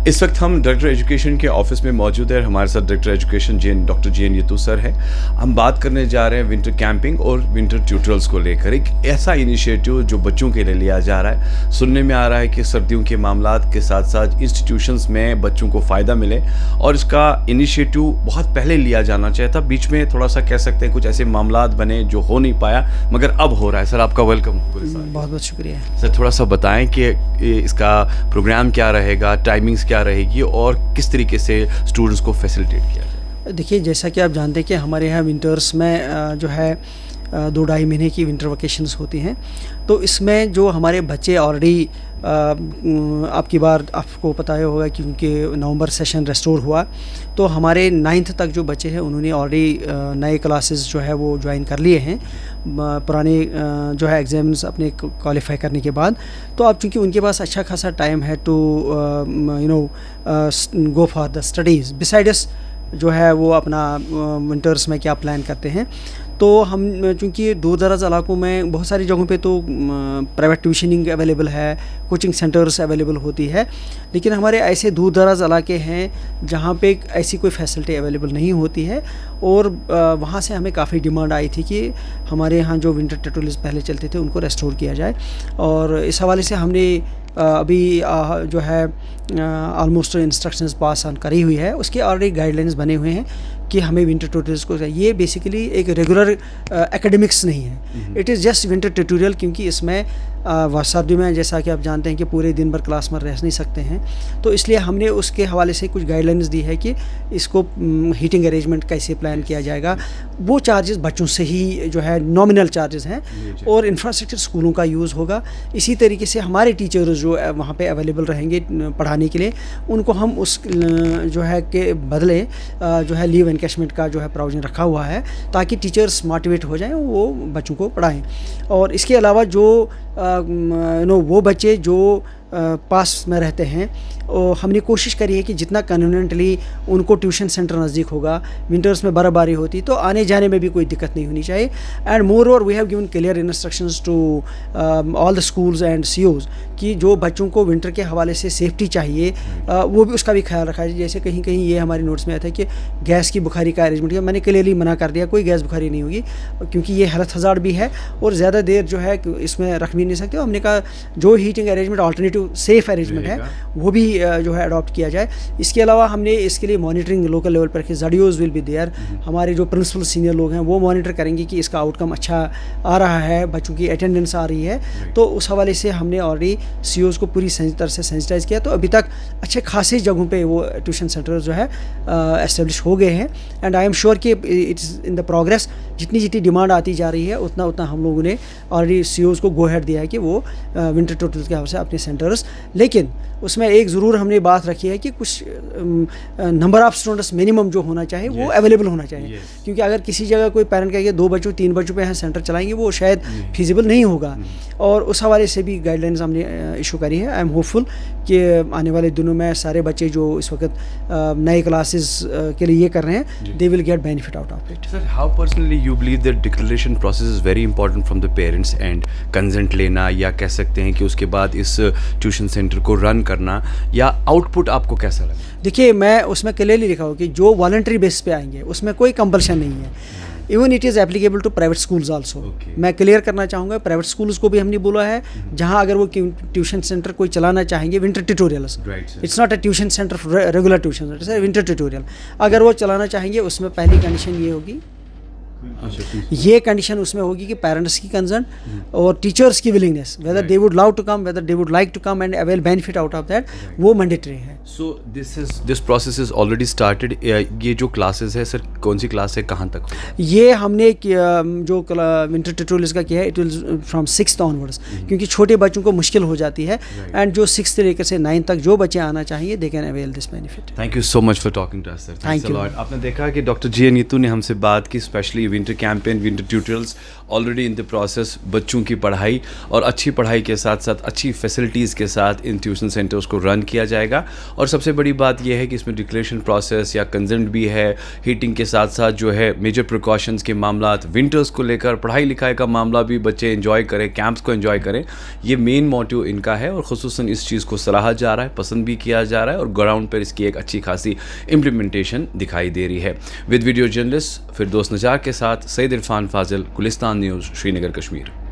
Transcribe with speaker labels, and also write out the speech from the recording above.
Speaker 1: اس وقت ہم director education کے آفس میں موجود ہیں. ہمارے ساتھ ڈائریکٹر ایجوکیشن ڈاکٹر جی این یتو سر ہے. ہم بات کرنے جا رہے ہیں ونٹر کیمپنگ اور ونٹر ٹیوٹرلز کو لے کر. ایک ایسا انیشیٹو جو بچوں کے لیے لیا جا رہا ہے. سننے میں آ رہا ہے کہ سردیوں کے معاملات کے ساتھ ساتھ انسٹیٹیوشنز میں بچوں کو فائدہ ملے, اور اس کا انیشیٹو بہت پہلے لیا جانا چاہیے تھا. بیچ میں تھوڑا سا کہہ سکتے ہیں کچھ ایسے معاملات بنے جو ہو نہیں پایا, مگر اب ہو رہا ہے. سر آپ کا ویلکم.
Speaker 2: بہت بہت شکریہ.
Speaker 1: سر تھوڑا سا بتائیں کہ اس کا پروگرام کیا رہے گا, ٹائمنگز کیا رہے گی, اور کس طریقے سے اسٹوڈنٹس کو فیسیلیٹیٹ کیا جائے.
Speaker 2: دیکھیے, جیسا کہ آپ جانتے ہیں کہ ہمارے یہاں ونٹرس میں جو ہے 2-2.5 مہینے کی ونٹر ویکیشنز ہوتی ہیں. تو اس میں جو ہمارے بچے آلریڈی آپ کی بار آپ کو پتہ ہوگا کیونکہ نومبر سیشن ریسٹور ہوا, تو ہمارے 9th تک جو بچے ہیں انہوں نے آلریڈی نئے کلاسز جو ہے وہ جوائن کر لیے ہیں پرانے جو ہے ایگزامز اپنے کوالیفائی کرنے کے بعد. تو اب چونکہ ان کے پاس اچھا خاصا ٹائم ہے to go for the studies besides جو ہے وہ اپنا ونٹرس میں کیا پلان کرتے ہیں. تو ہم چونکہ دور دراز علاقوں میں بہت ساری جگہوں پہ تو پرائیویٹ ٹیوشننگ اویلیبل ہے, کوچنگ سینٹرز اویلیبل ہوتی ہے, لیکن ہمارے ایسے دور دراز علاقے ہیں جہاں پہ ایسی کوئی فیسلٹی اویلیبل نہیں ہوتی ہے. اور وہاں سے ہمیں کافی ڈیمانڈ آئی تھی کہ ہمارے یہاں جو ونٹر ٹیوٹورلز پہلے چلتے تھے ان کو ریسٹور کیا جائے. اور اس حوالے سے ہم نے ابھی جو ہے آلموسٹ انسٹرکشنز پاس آن کری ہوئی ہے. اس کے آلریڈی گائیڈ لائنز بنے ہوئے ہیں کہ ہمیں ونٹر ٹیوٹورلز کو, یہ بیسیکلی ایک ریگولر ایکیڈمکس نہیں ہے, it is just winter tutorial. کیونکہ اس میں سردیوں میں جیسا کہ آپ جانتے ہیں کہ پورے دن بھر کلاس میں رہ نہیں سکتے ہیں, تو اس لیے ہم نے اس کے حوالے سے کچھ گائیڈ لائنز دی ہے کہ اس کو ہیٹنگ ارینجمنٹ کیسے پلان کیا جائے گا. وہ چارجز بچوں سے ہی جو ہے نامنل چارجز ہیں, اور انفراسٹرکچر اسکولوں کا یوز ہوگا. اسی طریقے سے ہمارے ٹیچرز جو وہاں پہ اویلیبل رہیں گے پڑھانے کے لیے, ان کو ہم اس جو ہے کہ بدلے جو ہے لیو انکیشمنٹ کا جو ہے پروویژن رکھا ہوا ہے, تاکہ ٹیچرز موٹیویٹ ہو جائیں, وہ بچوں کو پڑھائیں. اور اس کے علاوہ جو وہ بچے جو پاس میں رہتے ہیں, ہم نے کوشش کری ہے کہ جتنا کنویننٹلی ان کو ٹیوشن سینٹر نزدیک ہوگا. ونٹرس میں برف باری ہوتی تو آنے جانے میں بھی کوئی دقت نہیں ہونی چاہیے. And moreover we have given clear instructions to all the schools and C Os کہ جو بچوں کو ونٹر کے حوالے سے سیفٹی چاہیے وہ بھی اس کا بھی خیال رکھا جائے. جیسے کہیں کہیں یہ ہماری نوٹس میں آیا تھا کہ گیس کی بخاری کا ارینجمنٹ کیا, میں نے کلیئرلی منع کر دیا کوئی گیس بخاری نہیں ہوگی, کیونکہ یہ ہیلتھ ہزارڈ بھی ہے اور زیادہ دیر جو ہے اس میں رکھ بھی نہیں سکتے. ہم نے کہا جو heating arrangement alternative safe arrangement ہے وہ بھی جو ہے اڈاپٹ کیا جائے. اس کے علاوہ ہم نے اس کے لیے مانیٹرنگ لوکل لیول پر رکھی. زڈیوز ول بی دیئر, ہمارے جو پرنسپل سینئر لوگ ہیں وہ مانیٹر کریں گے کہ اس کا آؤٹ کم اچھا آ رہا ہے, بچوں کی اٹینڈنس آ رہی ہے. تو اس حوالے سے ہم نے آلریڈی سی اوز کو پوری طرح سے سینسٹائز کیا. تو ابھی تک اچھے خاصی جگہوں پہ وہ ٹیوشن سینٹر جو ہے اسٹیبلش ہو گئے ہیں. اینڈ آئی ایم شیور کہ it is in the progress. جتنی جتنی ڈیمانڈ آتی جا رہی ہے اتنا اتنا ہم لوگوں نے آلریڈی سی اوز کو گو ہیڈ دیا ہے کہ وہ ونٹر ٹیوٹورلز کے حوالے سے اپنے سینٹرز. لیکن اس میں ایک ضرور ہم نے بات رکھی ہے کہ کچھ نمبر آف اسٹوڈنٹس منیمم جو ہونا چاہیے وہ اویلیبل ہونا چاہیے. کیونکہ اگر کسی جگہ کوئی پیرنٹ کہے کہ 2 بچوں 3 بچوں پہ یہاں سینٹر چلائیں گے, وہ شاید فیزیبل نہیں ہوگا. اور اس حوالے سے بھی گائیڈ لائنز ہم نے ایشو کری ہے. آئی ایم ہوپ فل کہ آنے والے دنوں میں سارے بچے جو اس وقت نئے کلاسز کے لیے یہ کر رہے ہیں they will get benefit out of it.
Speaker 1: Sir how personally you believe that declaration process is very important from the parents and consent لینا, یا کہہ سکتے ہیں کہ اس کے بعد اس ٹیوشن سینٹر کو رن کرنا, یا آؤٹ پٹ آپ کو کیسا لگا؟
Speaker 2: دیکھیے, میں اس میں کلیئرلی لکھا ہوں کہ جو والنٹری بیس پہ آئیں گے اس میں کوئی کمپلشن نہیں ہے. Even it is applicable to private schools also. میں کلیئر کرنا چاہوں گا, پرائیویٹ اسکولز کو بھی ہم نے بولا ہے جہاں اگر وہ ٹیوشن سینٹر کوئی چلانا چاہیں گے winter tutorials, it's not a tuition centre regular tuition centre, it's winter tutorial. اگر وہ چلانا چاہیں گے اس میں پہلی کنڈیشن یہ ہوگی, یہ کنڈیشن اس میں ہوگی کہ پیرنٹس کی کنسرن اور ٹیچرس کی willingness, whether they would love to come, whether they would like to come and avail benefit out of that, وہ مینڈیٹری ہے.
Speaker 1: So this process is already started. یہ جو کلاسز ہے سر کون سی کلاس ہے, کہاں تک؟
Speaker 2: یہ ہم نے جو ونٹر ٹیوٹوریلز کا کیا ہے it will from 6th onwards, کیونکہ چھوٹے بچوں کو مشکل ہو جاتی ہے. اینڈ جو 6th سے لے کر سے 9th تک جو بچے آنا چاہیے they can avail this benefit.
Speaker 1: Thank you so much for talking to us sir.
Speaker 2: Thank you.
Speaker 1: آپ نے دیکھا کہ ڈاکٹر جی این یتو نے ہم سے بات کی, specially winter campaign winter tutorials already in the process. بچوں کی پڑھائی اور اچھی پڑھائی کے ساتھ ساتھ اچھی فیسلٹیز کے ساتھ ان ٹیوشن سینٹرز کو رن کیا جائے گا, اور سب سے بڑی بات یہ ہے کہ اس میں ڈکلیریشن پروسیس یا کنسنٹ بھی ہے. ہیٹنگ کے ساتھ ساتھ جو ہے میجر پریکاشنز کے معاملات, ونٹرز کو لے کر پڑھائی لکھائی کا معاملہ بھی بچے انجوائے کریں, کیمپس کو انجوائے کریں. یہ مین موٹیو ان کا ہے, اور خصوصاً اس چیز کو سراہا جا رہا ہے, پسند بھی کیا جا رہا ہے, اور گراؤنڈ پر اس کی ایک اچھی خاصی امپلیمنٹیشن دکھائی دے رہی ہے. With video journalist Firdous Najar کے ساتھ سید عرفان فاضل, گلستان نیوز, شری نگر, کشمیر.